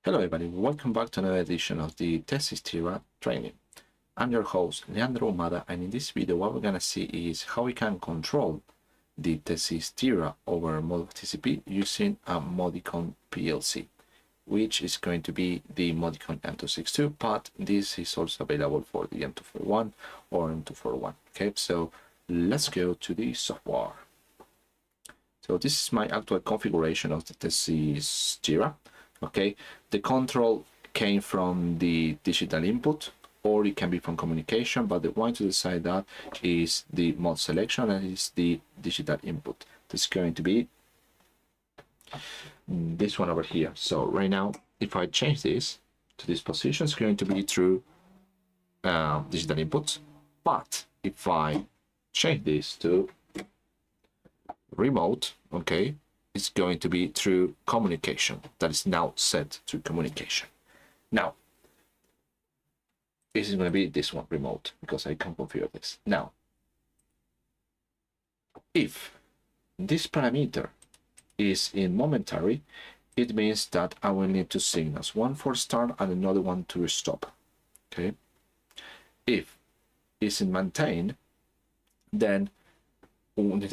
Hello everybody, welcome back to another edition of the TeSys Tera training. I'm your host, Leandro Umada, and in this video what we're going to see is how we can control the TeSys Tera over ModbusTcp using a Modicon PLC, which is going to be the Modicon M262, but this is also available for the M241 or M241. Okay, so let's go to the software. So this is my actual configuration of the TeSys Tera. Okay, the control came from the digital input, or it can be from communication, but the one to decide that is the mod selection, and is the digital input. This is going to be this one over here. So right now, if I change this to this position, it's going to be through digital input. But if I change this to remote, okay, it's going to be through communication. That is now set to communication. Now, this is going to be this one, remote, because I can configure this. Now, if this parameter is in momentary, it means that I will need two signals, one for start and another one to stop. Okay. If it's in maintain, then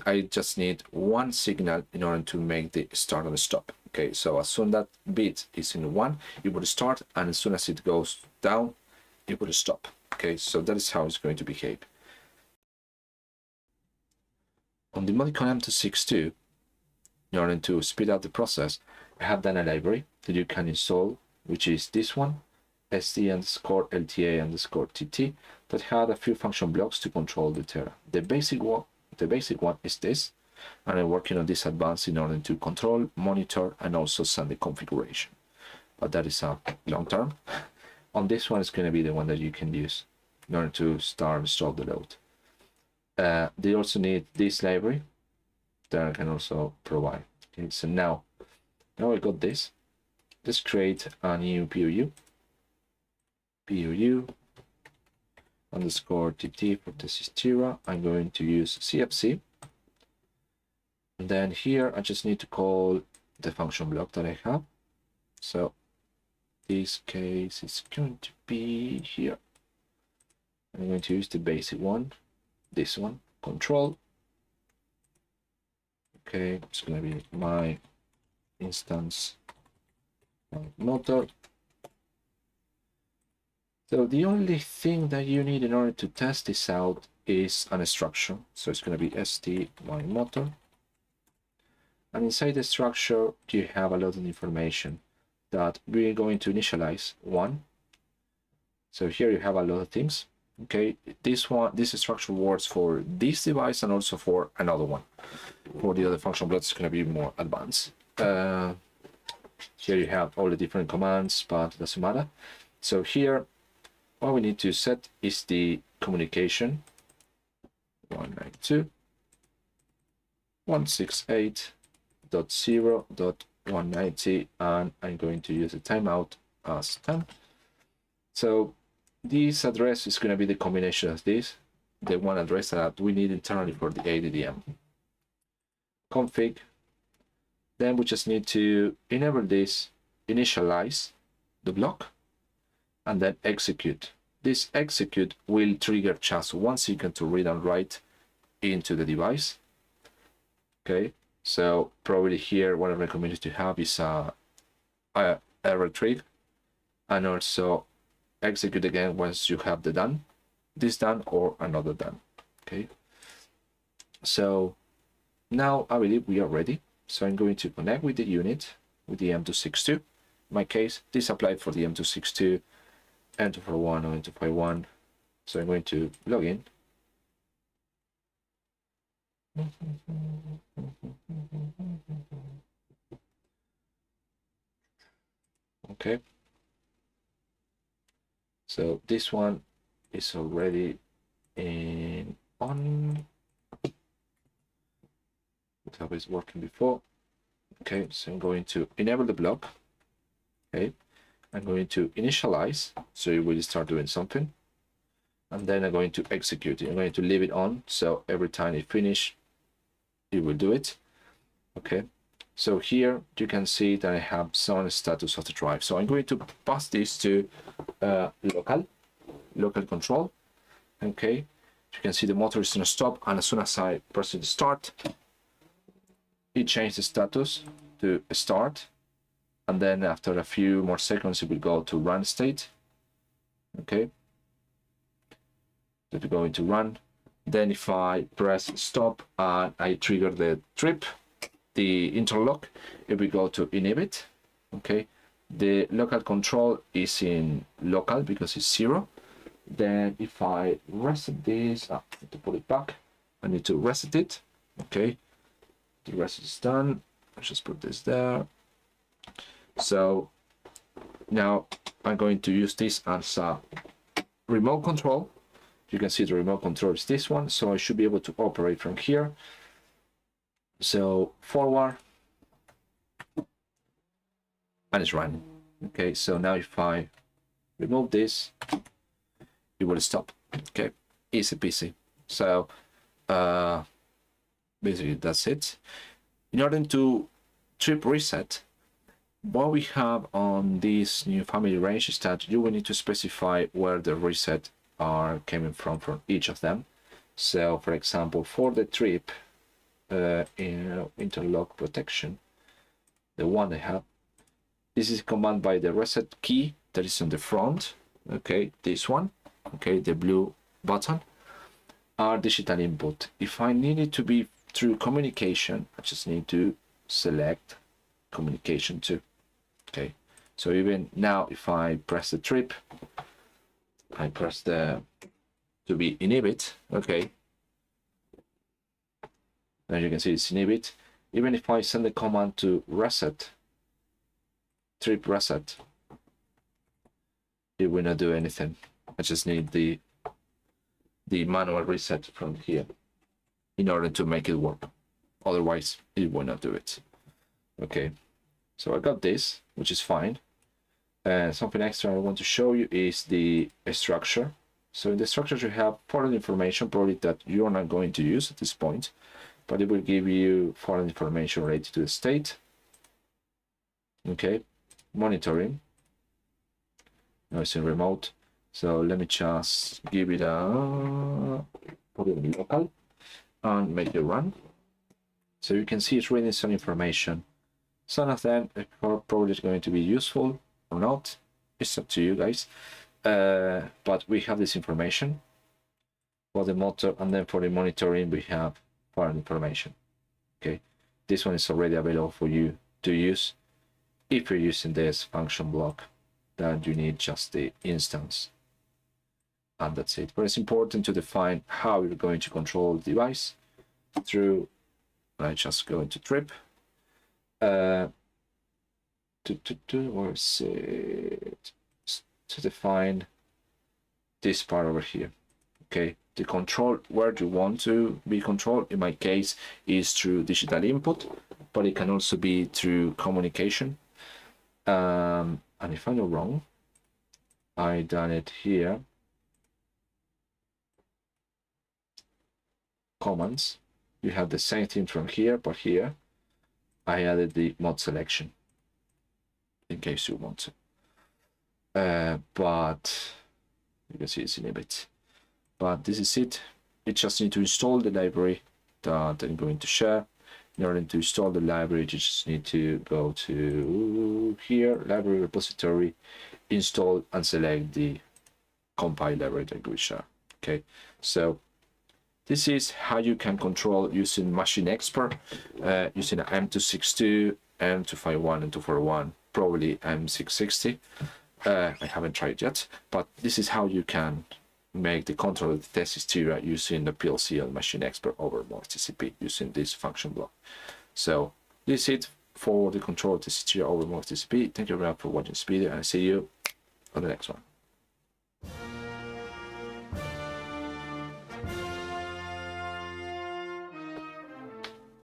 I just need one signal in order to make the start and stop. Okay, so as soon as that bit is in 1, it will start, and as soon as it goes down, it will stop. Okay, so that is how it's going to behave. On the Modicon M262, in order to speed up the process, I have done a library that you can install, which is this one, SD_LTA_TT, that had a few function blocks to control the Tera. The basic one is this, and I'm working on this advanced in order to control, monitor, and also send the configuration. But that is a long term. On this one, it's going to be the one that you can use in order to start and stop the load. They also need this library that I can also provide. Okay, so now I got this. Let's create a new POU underscore TT for TeSys Tera. I'm going to use CFC. And then here I just need to call the function block that I have. So this case is going to be here. I'm going to use the basic one, this one, control. Okay, it's going to be my instance motor. So the only thing that you need in order to test this out is an structure. So it's going to be st_motor. And inside the structure, you have a lot of information that we're going to initialize one. So here you have a lot of things. Okay, this structure works for this device and also for another one. For the other function blocks, it's going to be more advanced. Here you have all the different commands, but it doesn't matter. So here, what we need to set is the communication 192.168.0.190, and I'm going to use the timeout as 10. So this address is going to be the combination of this, the one address that we need internally for the ADDM. Config. Then we just need to enable this, initialize the block, and then execute. This execute will trigger just 1 second to read and write into the device. Okay, so probably here what I recommend you to have is a error trig, and also execute again once you have the done, this done or another done. Okay, so now I believe we are ready. So I'm going to connect with the unit with the M262. In my case, this applied for the M262, M241 or M251. So I'm going to log in. Okay. So this one is already on. Whatever is working before. Okay, so I'm going to enable the block. Okay, I'm going to initialize, so it will start doing something, and then I'm going to execute it. I'm going to leave it on, so every time it finish, it will do it. Okay, So here you can see that I have some status of the drive. So I'm going to pass this to local control. Okay, you can see the motor is going to stop, and as soon as I press it start, it changed the status to start, and then after a few more seconds it will go to run state. Okay, so it's going to run. Then if I press stop and I trigger the trip, the interlock, it will go to inhibit. Okay, the local control is in local because it's 0. Then if I reset this, I need to put it back. I need to reset it. Okay, the reset is done. I'll just put this there. So now I'm going to use this as a remote control. You can see the remote control is this one, so I should be able to operate from here. So forward, and it's running. Okay, so now if I remove this, it will stop. Okay, easy peasy. So basically that's it. In order to trip reset, what we have on this new family range is that you will need to specify where the reset are coming from each of them. So for example, for the trip in interlock protection, the one I have, this is commanded by the reset key that is on the front. Okay, this one, okay, the blue button, are digital input. If I need it to be through communication, I just need to select communication too. Okay, so even now if I press the trip, I press the to be inhibit. Okay, as you can see it's inhibit. Even if I send the command to reset, trip reset, it will not do anything. I just need the manual reset from here in order to make it work. Otherwise it will not do it. Okay, so I got this, which is fine. And something extra I want to show you is the structure. So in the structure you have foreign information, probably that you're not going to use at this point, but it will give you foreign information related to the state. Okay, monitoring. Now it's in remote. So let me just give it a put it in local and make it run. So you can see it's reading some information. Some of them are probably going to be useful or not. It's up to you guys. But we have this information for the motor, and then for the monitoring we have foreign information. Okay, this one is already available for you to use if you're using this function block. That you need just the instance, and that's it. But it's important to define how you're going to control the device through. I just go into trip. Where is it? To define this part over here. Okay, the control where you want to be controlled, in my case, is through digital input, but it can also be through communication. And if I'm not wrong, I done it here. Commands. You have the same thing from here, but here I added the mod selection in case you want to. But you can see it's in a bit. But this is it. You just need to install the library that I'm going to share. In order to install the library, you just need to go to here, library repository, install, and select the compile library that we share. Okay, so this is how you can control using Machine Expert, using an M262, M251, and M241, probably M660. I haven't tried yet, but this is how you can make the control of the TeSys Tera using the PLC and Machine Expert over ModbusTcp using this function block. So this is it for the control of TeSys Tera over ModbusTcp. Thank you very much for watching this video, and I see you on the next one.